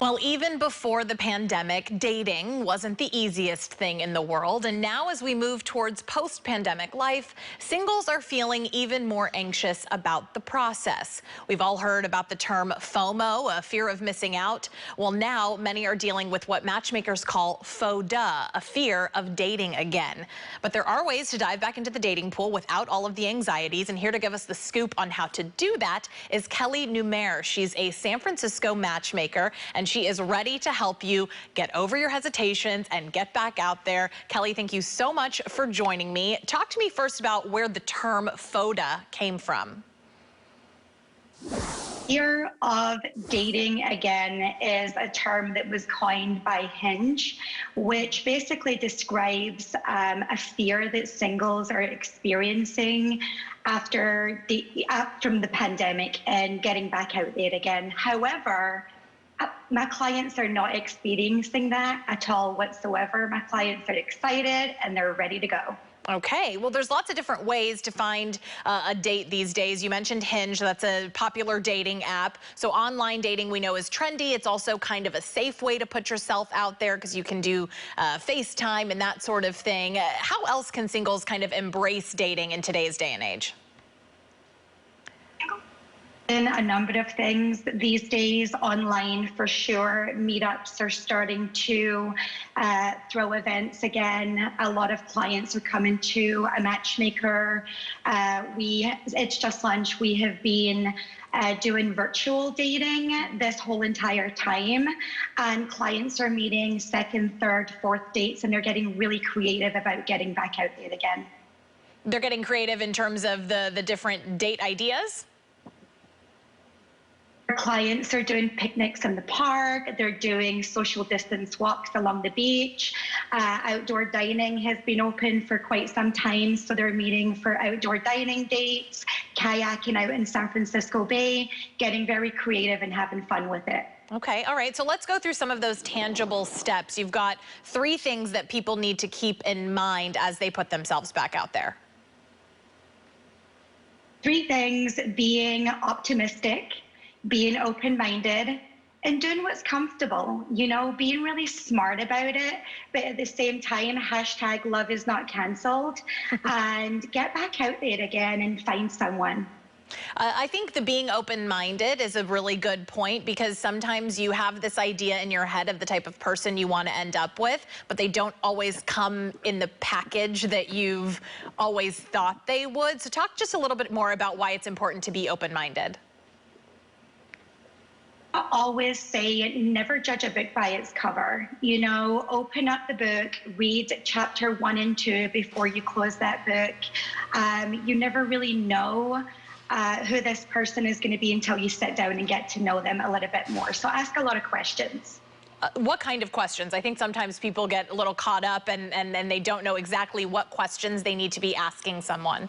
Well, even before the pandemic, dating wasn't the easiest thing in the world. And now as we move towards post-pandemic life, singles are feeling even more anxious about the process. We've all heard about the term FOMO, a fear of missing out. Well, now many are dealing with what matchmakers call FODA, a fear of dating again. But there are ways to dive back into the dating pool without all of the anxieties. And here to give us the scoop on how to do that is Kelly Numair. She's a San Francisco matchmaker, and she is ready to help you get over your hesitations and get back out there. Kelly, thank you so much for joining me. Talk to me first about where the term FODA came from. Fear of dating again is a term that was coined by Hinge, which basically describes a fear that singles are experiencing after the pandemic and getting back out there again. However, my clients are not experiencing that at all whatsoever. My clients are excited and they're ready to go. Okay, well, there's lots of different ways to find a date these days. You mentioned Hinge, that's a popular dating app. So online dating we know is trendy. It's also kind of a safe way to put yourself out there because you can do FaceTime and that sort of thing. How else can singles kind of embrace dating in today's day and age? A number of things these days online for sure. Meetups are starting to throw events again. A lot of clients are coming to a matchmaker. It's just lunch. We have been doing virtual dating this whole entire time, and clients are meeting second, third, fourth dates, and they're getting really creative about getting back out there again. They're getting creative in terms of the different date ideas? Clients are doing picnics in the park, they're doing social distance walks along the beach. Outdoor dining has been open for quite some time, so they're meeting for outdoor dining dates, kayaking out in San Francisco Bay, getting very creative and having fun with it. Okay, all right, so let's go through some of those tangible steps. You've got 3 things that people need to keep in mind as they put themselves back out there. 3 things: being optimistic, being open-minded, and doing what's comfortable, you know, being really smart about it, but at the same time, hashtag love is not canceled, and get back out there again and find someone. I think the being open-minded is a really good point, because sometimes you have this idea in your head of the type of person you want to end up with, but they don't always come in the package that you've always thought they would. So talk just a little bit more about why it's important to be open-minded. I always say never judge a book by its cover. You know, open up the book, read chapter 1 and 2 before you close that book. You never really know who this person is going to be until you sit down and get to know them a little bit more. So ask a lot of questions. What kind of questions? I think sometimes people get a little caught up and they don't know exactly what questions they need to be asking someone.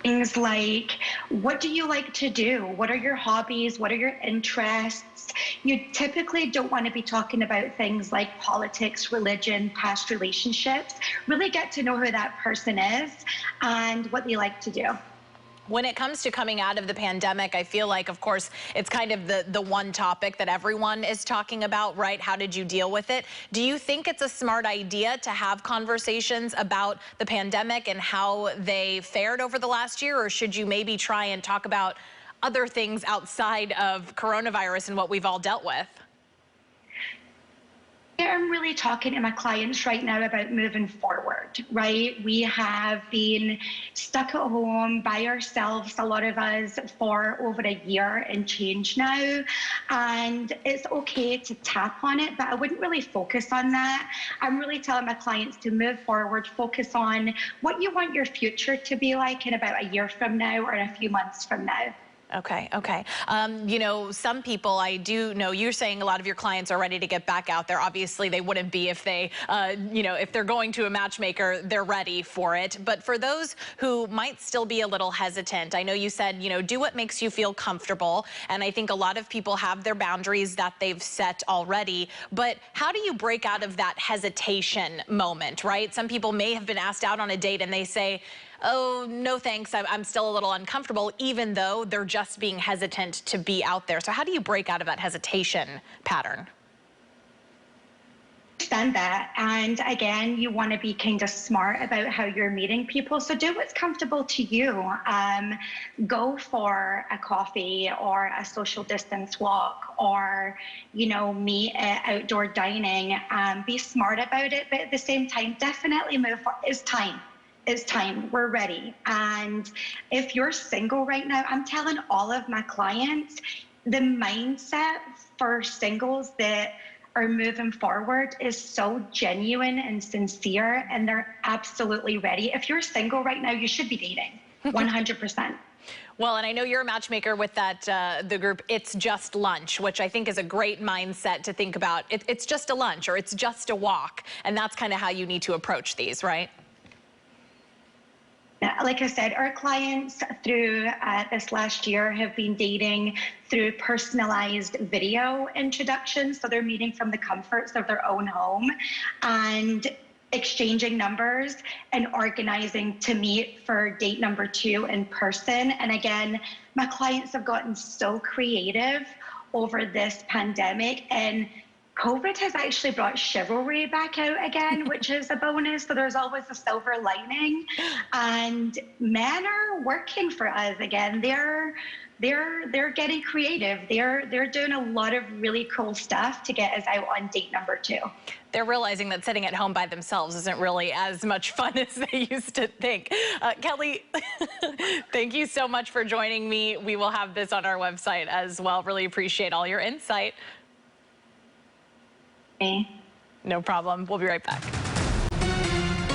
Things like, what do you like to do? What are your hobbies? What are your interests? You typically don't want to be talking about things like politics, religion, past relationships. Really get to know who that person is and what they like to do. When it comes to coming out of the pandemic, I feel like, of course, it's kind of the one topic that everyone is talking about, right? How did you deal with it? Do you think it's a smart idea to have conversations about the pandemic and how they fared over the last year? Or should you maybe try and talk about other things outside of coronavirus and what we've all dealt with? I'm really talking to my clients right now about moving forward, right? We have been stuck at home by ourselves, a lot of us, for over a year and change now. And it's okay to tap on it, but I wouldn't really focus on that. I'm really telling my clients to move forward, focus on what you want your future to be like in about a year from now or in a few months from now. Okay. You know, some people, I do know you're saying a lot of your clients are ready to get back out there. Obviously, they wouldn't be if they, if they're going to a matchmaker, they're ready for it. But for those who might still be a little hesitant, I know you said, do what makes you feel comfortable. And I think a lot of people have their boundaries that they've set already. But how do you break out of that hesitation moment, right? Some people may have been asked out on a date and they say, oh, no thanks, I'm still a little uncomfortable, even though they're just being hesitant to be out there. So how do you break out of that hesitation pattern? Understand that. And again, you want to be kind of smart about how you're meeting people. So do what's comfortable to you. Go for a coffee or a social distance walk, or, meet at outdoor dining. Be smart about it. But at the same time, definitely move forward. It's time. It's time. We're ready. And if you're single right now, I'm telling all of my clients, the mindset for singles that are moving forward is so genuine and sincere, and they're absolutely ready. If you're single right now, you should be dating 100%. Well, and I know you're a matchmaker with that, the group It's Just Lunch, which I think is a great mindset to think about. It's just a lunch, or it's just a walk. And that's kind of how you need to approach these, right? Like I said, our clients through this last year have been dating through personalized video introductions. So they're meeting from the comforts of their own home and exchanging numbers and organizing to meet for date number 2 in person. And again, my clients have gotten so creative over this pandemic, and COVID has actually brought chivalry back out again, which is a bonus. So there's always a silver lining. And men are working for us again. They're getting creative. They're doing a lot of really cool stuff to get us out on date number 2. They're realizing that sitting at home by themselves isn't really as much fun as they used to think. Kelly, thank you so much for joining me. We will have this on our website as well. Really appreciate all your insight. No problem. We'll be right back.